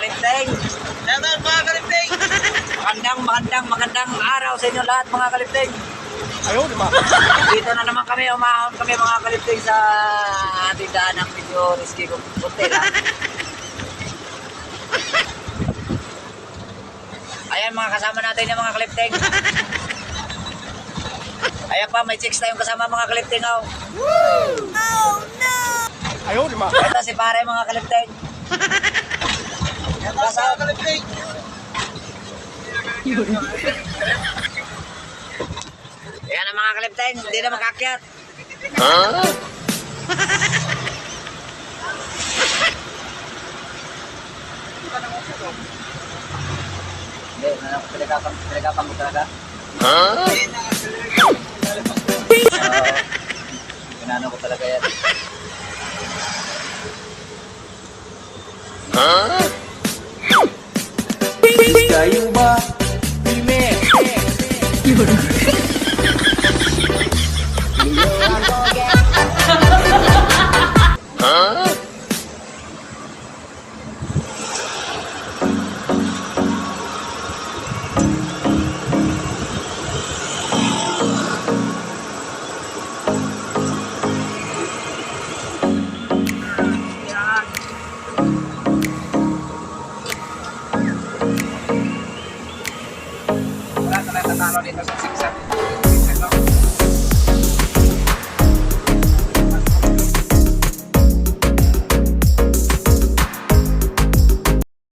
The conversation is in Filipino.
kalipteng. Shoutout mga kalipteng. Magandang araw sa inyo lahat mga kalipteng. Ayun, di ba? Dito na naman kami, umahon kami mga kalipteng sa ating daan ng medyo risky kung kunti lang. Ayan mga kasama natin yung mga kalipteng. Ayan pa, may chicks tayong kasama mga kalipteng. Oh. Ayun, di ba? Ito si pare mga kalipteng. Shoutout mga kalipteng. Ayan ang mga kalipteng, hindi na makakyat. Hindi, pinagkapang ko talaga. Pinano ko talaga yan. Kayo ba? Pime. Wala talagang tatalo dito sa siksak.